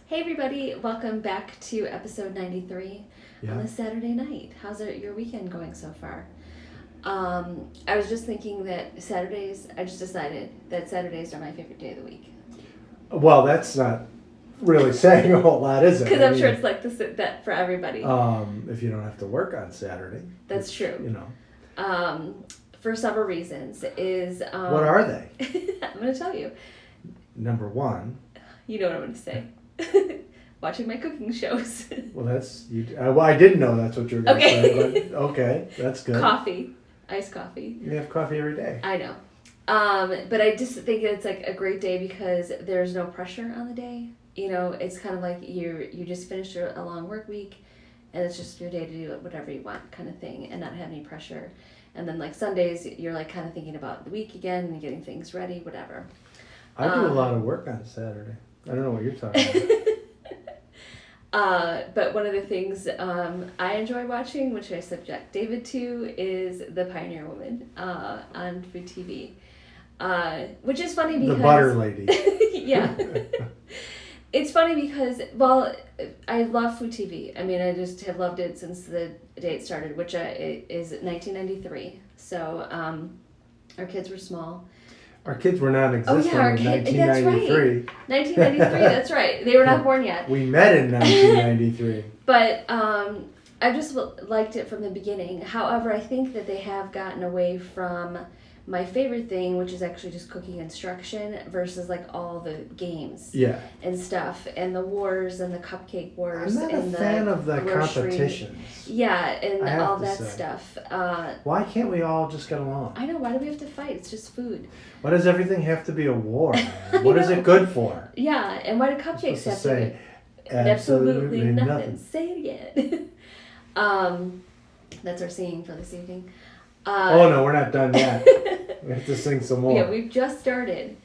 Hey everybody, welcome back to episode 93 on a Saturday night. How's your weekend going so far? I was just thinking that I just decided that Saturdays are my favorite day of the week. Well, that's not really saying a whole lot, is it? Because I'm sure it's like that for everybody. If you don't have to work on Saturday. That's true. You know. For several reasons is... what are they? I'm going to tell you. Number one. You know what I'm going to say. Watching my cooking shows. Well, I didn't know that's what you were going to say, but okay, that's good. Coffee. Iced coffee. You have coffee every day. I know. But I just think it's like a great day because there's no pressure on the day. You know, it's kind of like you just finished a long work week and it's just your day to do whatever you want kind of thing and not have any pressure. And then like Sundays, you're like kind of thinking about the week again and getting things ready, whatever. I do a lot of work on Saturday. I don't know what you're talking about. But one of the things I enjoy watching, which I subject David to, is The Pioneer Woman on Food TV. Which is funny because... The butter lady. Yeah. It's funny because, well, I love Food TV. I mean, I just have loved it since the day it started, which is 1993. So our kids were small. Our kids were non-existent in 1993. That's right. 1993, that's right. They were not born yet. We met in 1993. But I just liked it from the beginning. However, I think that they have gotten away from my favorite thing, which is actually just cooking instruction versus like all the games and stuff and the wars and the cupcake wars. I'm not a fan of the competitions. Yeah, and all that stuff. Why can't we all just get along? I know. Why do we have to fight? It's just food. Why does everything have to be a war? What is it good for? Yeah, and why do cupcakes have to be? Absolutely nothing. Say it again. That's our singing for this evening. Oh no, we're not done yet. We have to sing some more. Yeah, we've just started.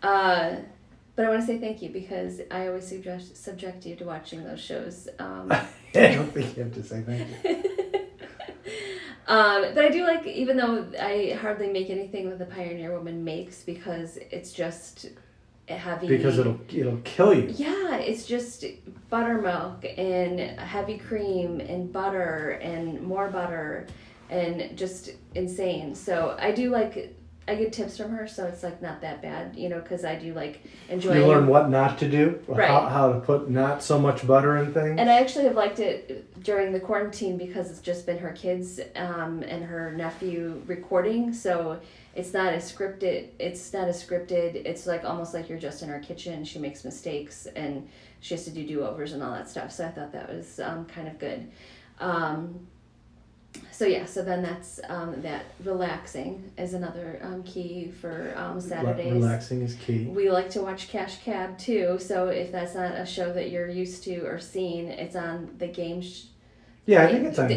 But I want to say thank you because I always subject you to watching those shows. I don't think you have to say thank you. But I do like, even though I hardly make anything that the Pioneer Woman makes because it's just heavy. Because it'll kill you. Yeah, it's just buttermilk and heavy cream and butter and more butter. And just insane. So I get tips from her, so it's like not that bad, you know, because I do like enjoy. You learn what not to do, right? How to put not so much butter in things. And I actually have liked it during the quarantine because it's just been her kids and her nephew recording, so it's not as scripted. It's like almost like you're just in her kitchen. She makes mistakes and she has to do do-overs and all that stuff. So I thought that was kind of good. So then that's that. Relaxing is another key for Saturdays. Relaxing is key. We like to watch Cash Cab too, so if that's not a show that you're used to or seen, it's on the Game I think it's on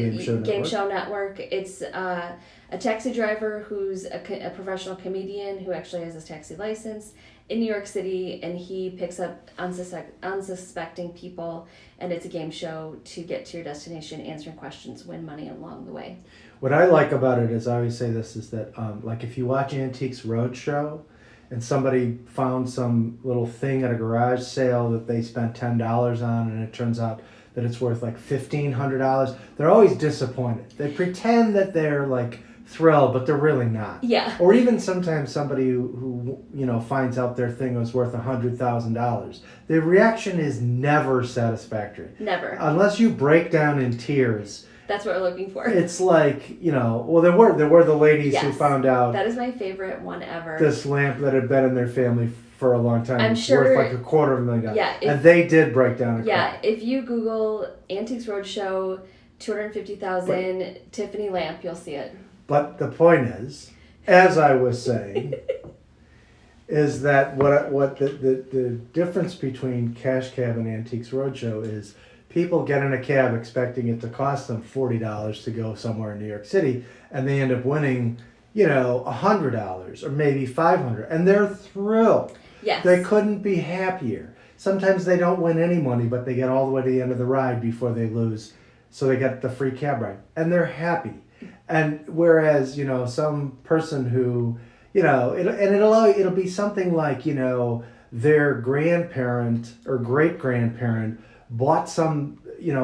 Game Show Network. It's a taxi driver who's a professional comedian who actually has his taxi license in New York City, and he picks up unsuspecting people, and it's a game show to get to your destination, answering questions, win money along the way. What I like about it is, I always say this, is that like if you watch Antiques Roadshow and somebody found some little thing at a garage sale that they spent $10 on and it turns out that it's worth like $1,500, they're always disappointed. They pretend that they're like thrilled, but they're really not. Yeah. Or even sometimes somebody who finds out their thing was worth $100,000. The reaction is never satisfactory. Never. Unless you break down in tears. That's what we're looking for. It's like, well, there were the ladies who found out. That is my favorite one ever. This lamp that had been in their family for a long time. I'm sure. Worth like $250,000. Yeah. And they did break down a Yeah. If you Google Antiques Roadshow, $250,000 Tiffany lamp, you'll see it. But the point is, as I was saying, is that what the difference between Cash Cab and Antiques Roadshow is people get in a cab expecting it to cost them $40 to go somewhere in New York City, and they end up winning, $100 or maybe $500, and they're thrilled. Yes. They couldn't be happier. Sometimes they don't win any money, but they get all the way to the end of the ride before they lose, so they get the free cab ride, and they're happy. And whereas, some person who, it'll be something like, their grandparent or great grandparent bought some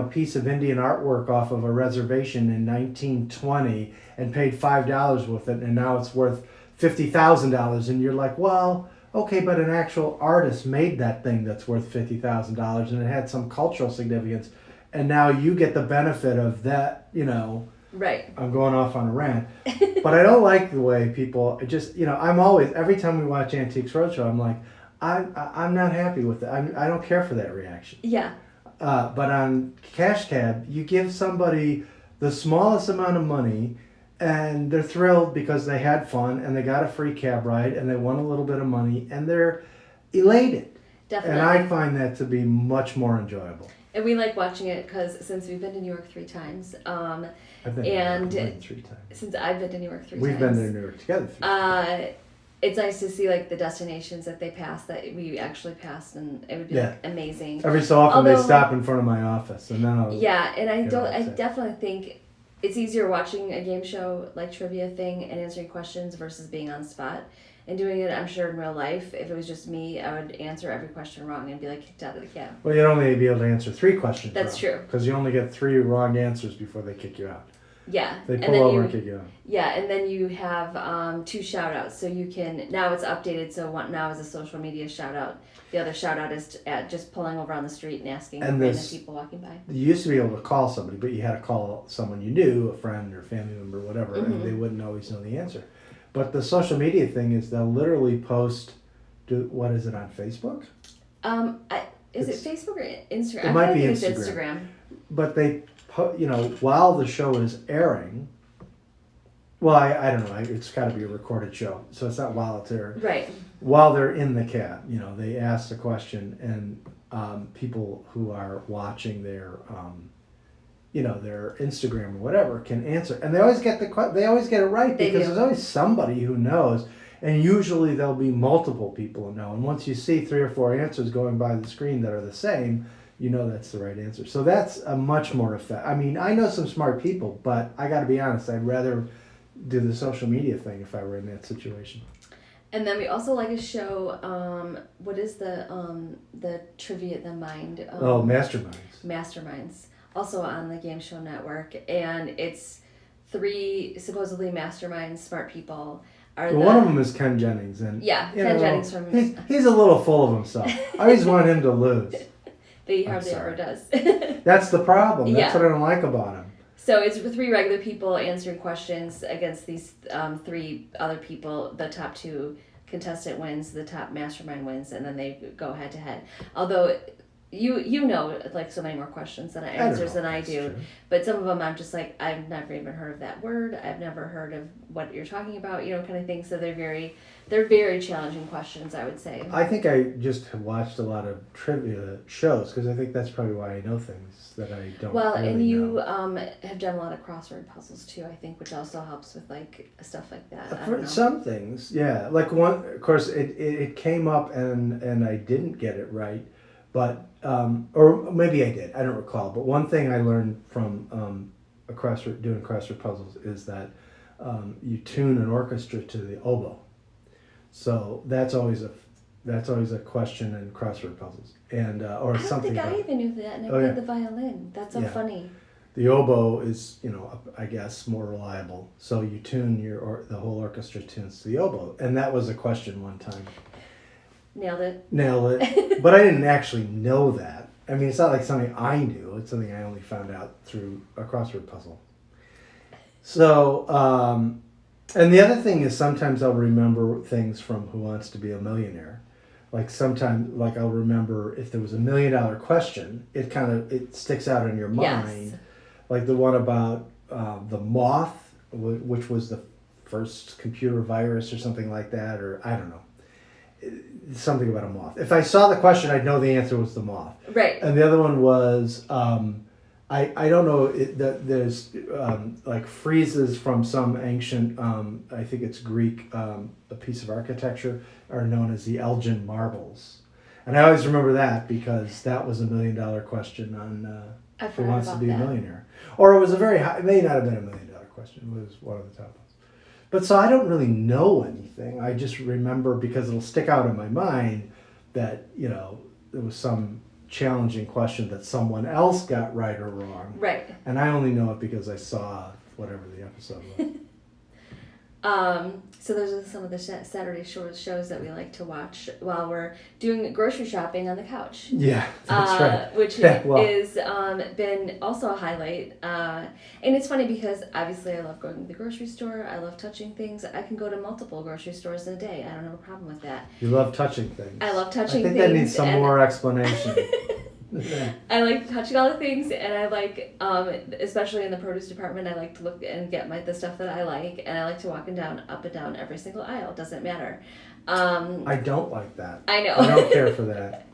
piece of Indian artwork off of a reservation in 1920 and paid $5 with it, and now it's worth $50,000, and you're like, well, okay, but an actual artist made that thing that's worth $50,000, and it had some cultural significance, and now you get the benefit of that. Right. I'm going off on a rant, but I don't like the way people just I'm always, every time we watch Antiques Roadshow, I'm like, I'm not happy with it. I don't care for that reaction. Yeah. But on Cash Cab, you give somebody the smallest amount of money, and they're thrilled because they had fun and they got a free cab ride and they won a little bit of money and they're elated. Definitely. And I find that to be much more enjoyable. And we like watching it because since we've been to New York 3 times, I've been and to New York 3 times. Since I've been to New York 3 We've times, been to New York together 3 times. It's nice to see like the destinations that they pass that we actually passed, and it would be like, amazing. Every so often Although, they stop in front of my office, and then I'll. Yeah, and I definitely think it's easier watching a game show like trivia thing and answering questions versus being on the spot. And doing it, I'm sure in real life, if it was just me, I would answer every question wrong and be like kicked out of the cab. Well, you'd only be able to answer 3 questions. That's wrong, true. Because you only get 3 wrong answers before they kick you out. Yeah. They pull over and kick you out. Yeah, and then you have 2 shout outs. So you can, now it's updated, so now is a social media shout out. The other shout out is just pulling over on the street and asking random people walking by. You used to be able to call somebody, but you had to call someone you knew, a friend or family member, whatever, and they wouldn't always know the answer. But the social media thing is they'll literally post, what is it, on Facebook? Is it Facebook or Instagram? It might be it's Instagram. But they, while the show is airing, well, I don't know, it's got to be a recorded show, so it's not while it's airing. Right. While they're in the cab, they ask the question, and people who are watching their Instagram or whatever can answer, and they always get it right, because there's always somebody who knows, and usually there'll be multiple people who know, and once you see 3 or 4 answers going by the screen that are the same, that's the right answer. So that's a much more effect. I mean, I know some smart people, but I got to be honest, I'd rather do the social media thing if I were in that situation. And then we also like a show. What is the trivia? The Mind. Masterminds. Masterminds. Also on the Game Show Network, and it's 3 supposedly masterminds, smart people. One of them is Ken Jennings, and Ken Jennings from. He's a little full of himself. I always want him to lose. But he hardly ever does. That's the problem. That's what I don't like about him. So it's 3 regular people answering questions against these 3 other people. The top 2 contestant wins, the top mastermind wins, and then they go head to head. Although you know like so many more questions than answers than I do, but some of them I'm just like, I've never even heard of that word. I've never heard of what you're talking about, kind of thing. So they're very challenging questions, I would say. I think I just have watched a lot of trivia shows because I think that's probably why I know things that I don't. Well, really and you know. have done a lot of crossword puzzles too, I think, which also helps with like stuff like that. For some things, yeah. Like one, of course, it came up and I didn't get it right, but or maybe I did. I don't recall. But one thing I learned from doing crossword puzzles is that you tune an orchestra to the oboe. So that's always a question in crossword puzzles, and or something. I don't think I even knew that, and I played the violin. That's so funny. The oboe is, I guess more reliable. So you tune the whole orchestra tunes to the oboe, and that was a question one time. Nailed it, but I didn't actually know that. I mean, it's not like something I knew. It's something I only found out through a crossword puzzle. So. And the other thing is sometimes I'll remember things from Who Wants to Be a Millionaire. Like sometimes, I'll remember if there was $1 million question, it sticks out in your mind. Yes. Like the one about the moth, which was the first computer virus or something like that, or I don't know. Something about a moth. If I saw the question, I'd know the answer was the moth. Right. And the other one was... I don't know, there's like friezes from some ancient, I think it's Greek, a piece of architecture, are known as the Elgin marbles. And I always remember that because that was $1 million question on Who Wants to Be a Millionaire. Or it was it may not have been $1 million question, it was one of the top ones. But so I don't really know anything. I just remember, because it'll stick out in my mind, that, there was some challenging question that someone else got right or wrong. Right. And I only know it because I saw whatever the episode was. So those are some of the Saturday shows that we like to watch while we're doing grocery shopping on the couch. Yeah, that's right. Which is been also a highlight. And it's funny because obviously I love going to the grocery store. I love touching things. I can go to multiple grocery stores in a day. I don't have a problem with that. You love touching things. I love touching things. I think that needs some more explanation. I like touching all the things, and I like, especially in the produce department, I like to look and get the stuff that I like, and I like to walk up and down every single aisle. Doesn't matter. I don't like that. I know. I don't care for that.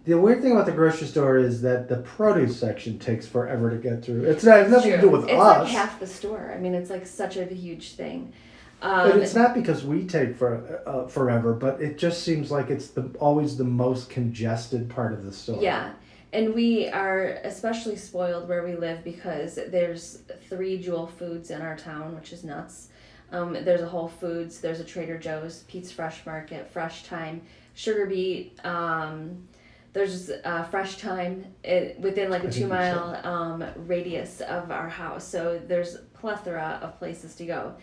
The weird thing about the grocery store is that the produce section takes forever to get through. It has nothing to do with us. It's like half the store. I mean, it's like such a huge thing. But it's not because we take forever, but it just seems like it's always the most congested part of the store. Yeah, and we are especially spoiled where we live because there's 3 Jewel Foods in our town, which is nuts. There's a Whole Foods, there's a Trader Joe's, Pete's Fresh Market, Fresh Time, Sugar Beet. There's Fresh Time within like a 2-mile radius of our house. So there's a plethora of places to go.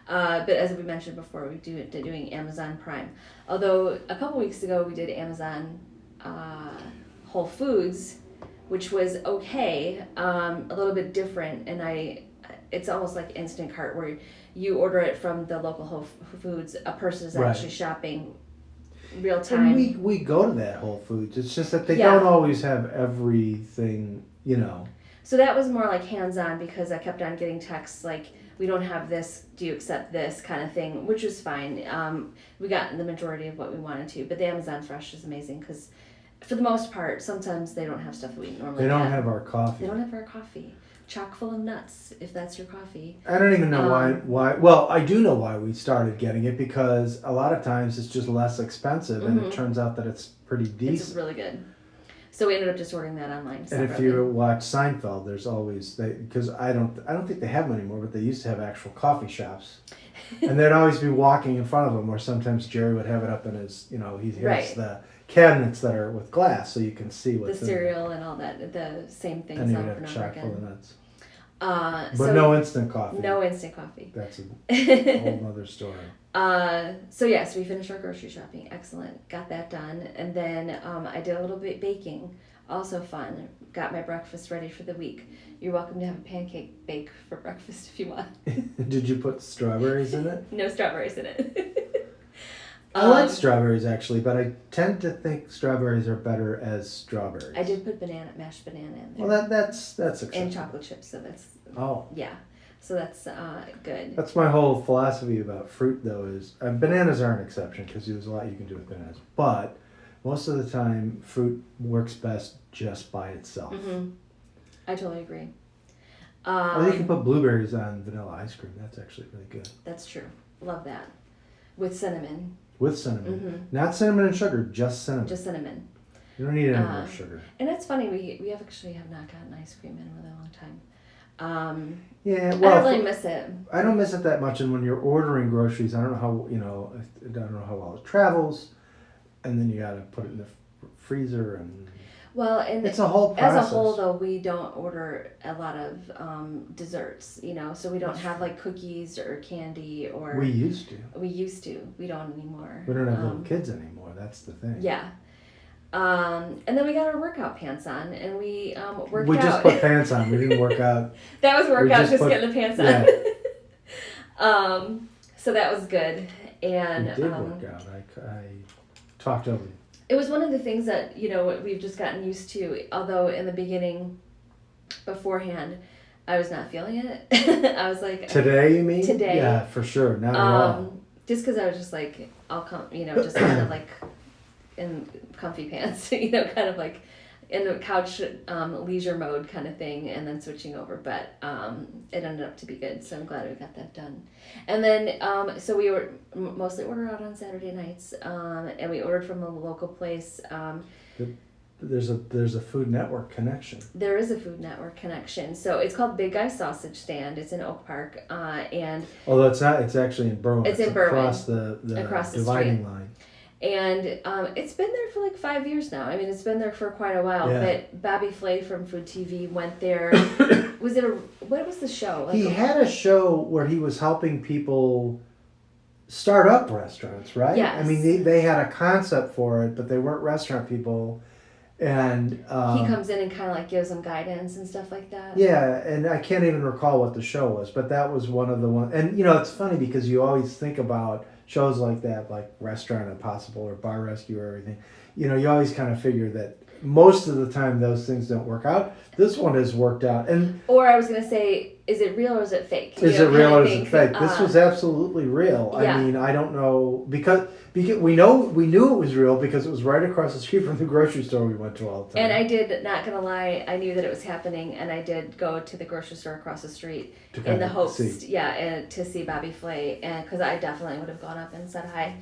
But as we mentioned before, we doing Amazon Prime. Although a couple weeks ago we did Amazon Whole Foods, which was okay, a little bit different, and it's almost like instant cart where you order it from the local Whole Foods. A person is actually shopping real time. And we go to that Whole Foods. It's just that they don't always have everything, So that was more like hands-on because I kept on getting texts like, we don't have this, do you accept this kind of thing, which was fine. We got the majority of what we wanted to, but the Amazon Fresh is amazing because for the most part, sometimes they don't have stuff that we normally They don't have our coffee. They don't have our coffee. Chock full of nuts, if that's your coffee. I don't even know why. Well, I do know why we started getting it because a lot of times it's just less expensive and it turns out that it's pretty decent. It's really good. So we ended up just ordering that online separately. And if you watch Seinfeld, there's always because I don't think they have them anymore, but they used to have actual coffee shops, and they'd always be walking in front of them. Or sometimes Jerry would have it up in his, he has the cabinets that are with glass, so you can see what's the cereal and all that, the same things. And they would have a chock full of nuts. But no instant coffee. No instant coffee. That's a whole other story. So yes, we finished our grocery shopping. Excellent. Got that done. And then I did a little bit baking. Also fun. Got my breakfast ready for the week. You're welcome to have a pancake bake for breakfast if you want. Did you put strawberries in it? No strawberries in it. I like strawberries actually, but I tend to think strawberries are better as strawberries. I did put mashed banana in there. Well, that's acceptable. And chocolate chips, so that's... Oh. Yeah. So that's good. That's my whole philosophy about fruit, though, is bananas are an exception because there's a lot you can do with bananas. But most of the time, fruit works best just by itself. Mm-hmm. I totally agree. Or you can put blueberries on vanilla ice cream. That's actually really good. That's true. Love that. With cinnamon. With cinnamon. Mm-hmm. Not cinnamon and sugar, just cinnamon. Just cinnamon. You don't need any more sugar. And that's funny, we actually have not gotten ice cream in a really long time. Yeah, well, I don't really miss it. I don't miss it that much, and when you're ordering groceries, I don't know how I don't know how well it travels, and then you got to put it in the freezer, and it's a whole process. As a whole, though, we don't order a lot of desserts, so we don't have like cookies or candy or. We used to. We don't anymore. We don't have little kids anymore. That's the thing. Yeah. And then we got our workout pants on, and we worked out. We just put pants on. We didn't work out. That was workout, just getting the pants on. So that was good. And we did work out. I talked over. It was one of the things that we've just gotten used to. Although in the beginning, beforehand, I was not feeling it. I was like, today, you mean? Today, yeah, for sure, not at all. Just because I was just like, I'll come, just kind of like. In comfy pants, kind of like in a couch leisure mode kind of thing, and then switching over. But it ended up to be good, so I'm glad we got that done. And then so we were mostly order out on Saturday nights, and we ordered from a local place. there's a Food Network connection. There is a Food Network connection. So it's called Big Guy Sausage Stand. It's in Oak Park, and Although it's not, it's actually in Berwyn. It's in Berwyn, across the across the dividing street. line. And it's been there for like 5 years now. I mean, it's been there for quite a while. Yeah. But Bobby Flay from Food TV went there. What was the show? Like He had a show where he was helping people start up restaurants, right? Yes. I mean, they had a concept for it, but they weren't restaurant people. And he comes in and kind of like gives them guidance and stuff like that. yeah, and I can't even recall what the show was, but that was one of the ones. And it's funny because you always think about shows like that, like Restaurant Impossible or Bar Rescue or everything. You always kind of figure that most of the time those things don't work out. This one has worked out. Or I was gonna say, is it real or is it fake? Is it real or is it fake? This was absolutely real. Yeah. I mean, I don't know because we knew it was real because it was right across the street from the grocery store we went to all the time. And I did, not gonna lie, I knew that it was happening, and I did go to the grocery store across the street in the hopes, and to see Bobby Flay, and because I definitely would have gone up and said hi,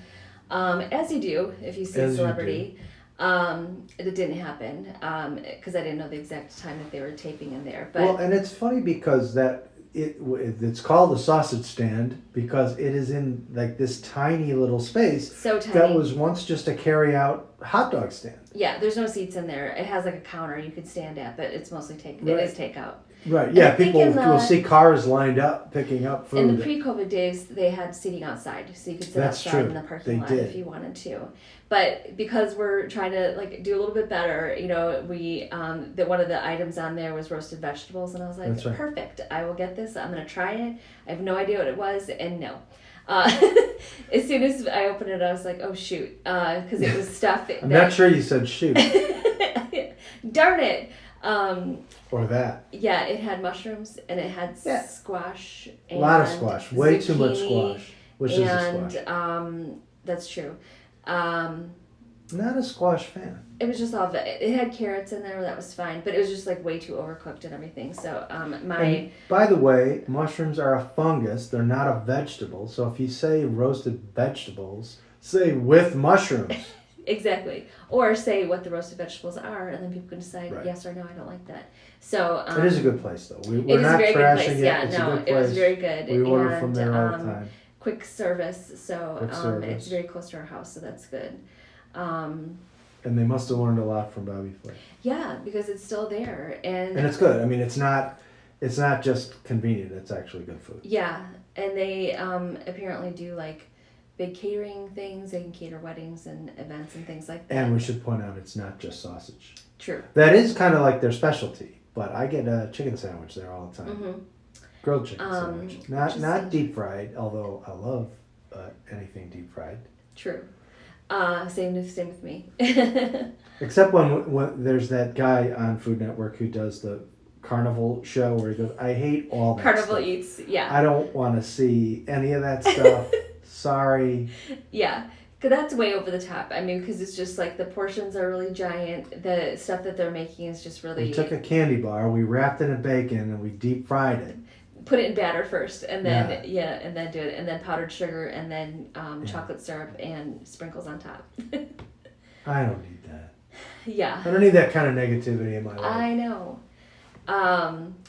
as you do if you see a celebrity. It didn't happen because I didn't know the exact time that they were taping in there. But well, and it's funny because it's called a sausage stand because it is in like this tiny little space. So tiny. That was once just a carry-out hot dog stand. Yeah, there's no seats in there. It has like a counter you could stand at, but it's mostly takeout. It is takeout. Right. And Yeah, I think people in will see cars lined up picking up food. In the pre-COVID days, they had seating outside, so you could sit That's outside true. in the parking They lot did. if you wanted to. But because we're trying to like do a little bit better, we one of the items on there was roasted vegetables, and I was like, That's right. perfect. I will get this. I'm gonna try it. I have no idea what it was, and no. As soon as I opened it, I was like, oh shoot, because it was stuff. I'm not sure you said shoot. Darn it. Or that. Yeah, it had mushrooms and it had Yeah. squash. A lot of squash. Way too much zucchini, squash. Which is a squash. That's true. Not a squash fan. It was just all it had carrots in there, that was fine, but it was just like way too overcooked and everything. So And by the way, mushrooms are a fungus. They're not a vegetable. So if you say roasted vegetables, say with mushrooms. Exactly. Or say what the roasted vegetables are, and then people can decide Right. yes or no, I don't like that. So It is a good place, though. We're it is not a very good trashing place. it. Yeah, It's no, a good it was place. very good. We order from And, there all the time. quick service, so Quick service. it's very close to our house, so that's good. And they must have learned a lot from Bobby Flay. Yeah, because it's still there, and And it's good. I mean, it's not just convenient. It's actually good food. yeah, and they apparently do like big catering things. They can cater weddings and events and things like that. And we should point out it's not just sausage. True. That is kind of like their specialty. But I get a chicken sandwich there all the time. Mm-hmm. Grilled chicken sandwich. Not Interesting. deep fried, although I love anything deep fried. True. Same with me. Except when there's that guy on Food Network who does the carnival show where he goes, I hate all that Carnival stuff. Eats, yeah. I don't want to see any of that stuff. Sorry. Yeah, because that's way over the top. I mean, because it's just like the portions are really giant. The stuff that they're making is just really... We took a candy bar, we wrapped it in bacon, and we deep fried it. Put it in batter first, and then and then do it, and then powdered sugar, and then chocolate syrup and sprinkles on top. I don't need that. Yeah. I don't need that kind of negativity in my life. I know.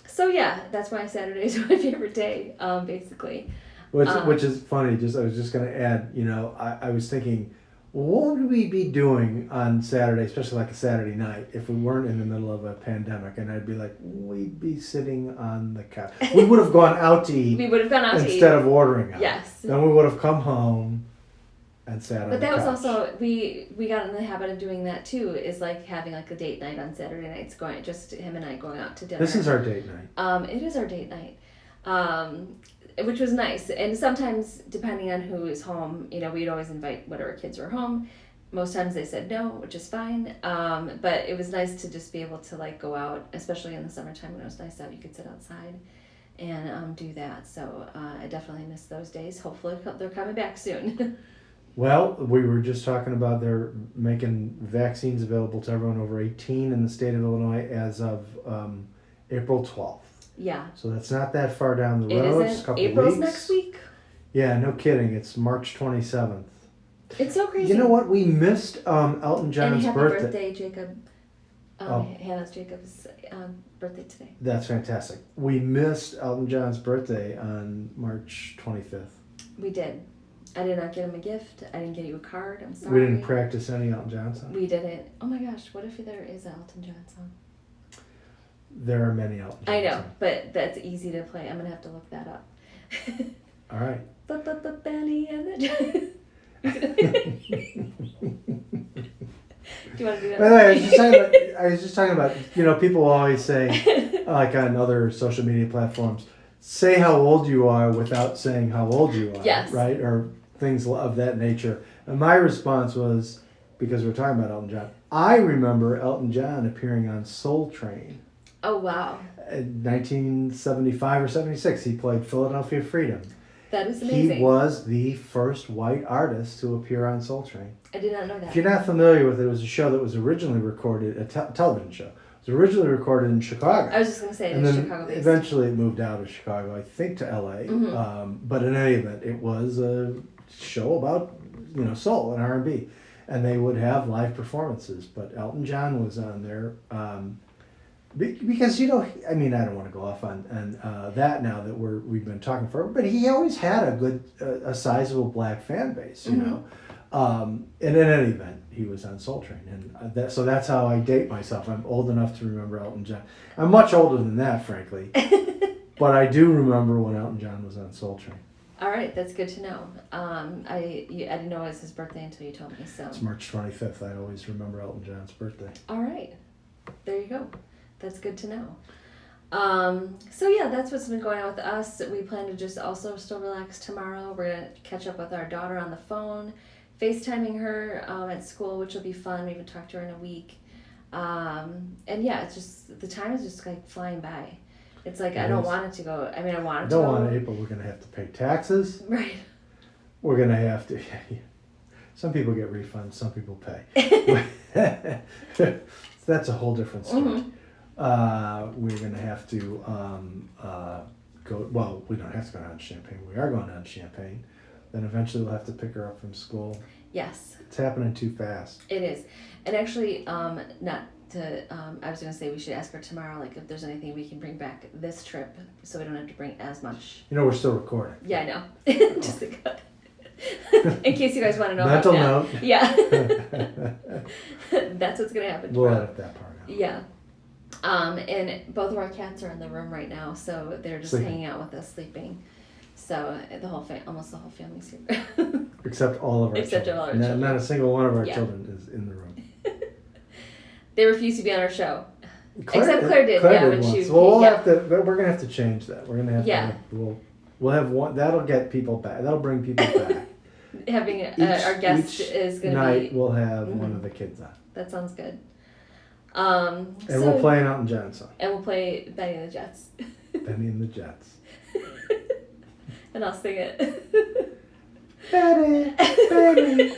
So yeah, that's why Saturday is my favorite day, basically. Which is funny. I was just going to add. I was thinking, what would we be doing on Saturday, especially like a Saturday night, if we weren't in the middle of a pandemic? And I'd be like, we'd be sitting on the couch. We would have gone out to eat. We would have gone out to eat instead of ordering out. Yes. Then we would have come home and sat on the couch. But that was also we got in the habit of doing that too. Is like having like a date night on Saturday nights, going just him and I going out to dinner. This is our date night. It is our date night, which was nice. And sometimes, depending on who is home, we'd always invite whatever kids were home. Most times they said no, which is fine. But it was nice to just be able to like go out, especially in the summertime when it was nice out. You could sit outside and do that. So I definitely miss those days. Hopefully they're coming back soon. Well, we were just talking about they're making vaccines available to everyone over 18 in the state of Illinois as of April 12th. Yeah. So that's not that far down the It road. It's a isn't. couple April's weeks. next week. Yeah, no kidding. It's March 27th. It's so crazy. You know what? We missed Elton And John's happy birthday. birthday, Jacob. Oh. Hannah's Jacob's birthday today. That's fantastic. We missed Elton John's birthday on March 25th. We did. I did not get him a gift. I didn't get you a card. I'm sorry. We didn't practice any Elton John songs. We didn't. Oh my gosh, what if there is an Elton John song? There are many Elton John I know, songs. but that's easy to play. I'm going to have to look that up. All right. Benny and the Do you want to do that? By the way, I was just talking about, people always say, like on other social media platforms, say how old you are without saying how old you are. Yes. Right? Or things of that nature. And my response was, because we're talking about Elton John, I remember Elton John appearing on Soul Train. Oh, wow. In 1975 or 76, he played Philadelphia Freedom. That is amazing. He was the first white artist to appear on Soul Train. I did not know that. If you're not familiar with it, it was a show that was originally recorded, a television show. It was originally recorded in Chicago. I was just going to say it and is then Chicago-based. eventually it moved out of Chicago, I think, to L.A. Mm-hmm. But in any event, it was a show about, soul and R&B. And they would have live performances. But Elton John was on there. Because, I don't want to go off on that now that we've been talking for, but he always had a sizable black fan base, and in any event, he was on Soul Train, and so that's how I date myself. I'm old enough to remember Elton John. I'm much older than that, frankly, but I do remember when Elton John was on Soul Train. All right, that's good to know. I didn't know it was his birthday until you told me. So It's March 25th. I always remember Elton John's birthday. all right, there you go. That's good to know. So yeah, that's what's been going on with us. We plan to just also still relax tomorrow. We're gonna catch up with our daughter on the phone, FaceTiming her at school, which will be fun. We haven't talked to her in a week. And yeah, it's just the time is just like flying by. It's like I don't want it to go. I mean, I want it to go. I don't want it, but we're gonna have to pay taxes. Right. We're gonna have to. Some people get refunds. Some people pay. That's a whole different story. Mm-hmm. We're going to have to go, well, we don't have to go down to Champaign. We are going down to Champaign. Then eventually we'll have to pick her up from school. Yes. It's happening too fast. It is. And actually, not to, I was going to say we should ask her tomorrow, like if there's anything we can bring back this trip so we don't have to bring as much. We're still recording. Yeah, I know. Just in case you guys want to know. Mental note. Yeah. That's what's going to happen We'll tomorrow. edit that part out. Yeah. And both of our cats are in the room right now, so they're just Sleeping. hanging out with us, sleeping. So almost the whole family's here. Except all of our Except children. all our children. Not a single one of our Yeah. children is in the room. They refuse to be on our show. Except Claire did, Claire yeah, did when she- once. Well, we'll yeah. have to. We're gonna have to change that. We're gonna have Yeah. to. We'll have one. That'll get people back. That'll bring people back. Having our guest each is going to night be. we'll have one of the kids on. That sounds good. And So, we'll play an Elton John song. And we'll play Benny and the Jets. Benny and the Jets. And I'll sing it. Benny, Benny.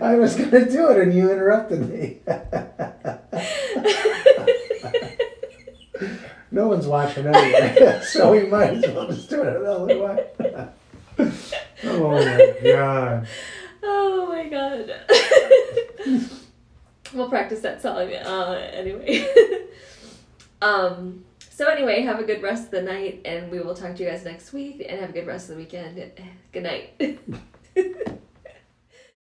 I was going to do it and you interrupted me. No one's watching anyway, so we might as well just do it another way. Oh my God. Oh my God. We'll practice that song anyway. So anyway, have a good rest of the night, and we will talk to you guys next week, and have a good rest of the weekend. Good night.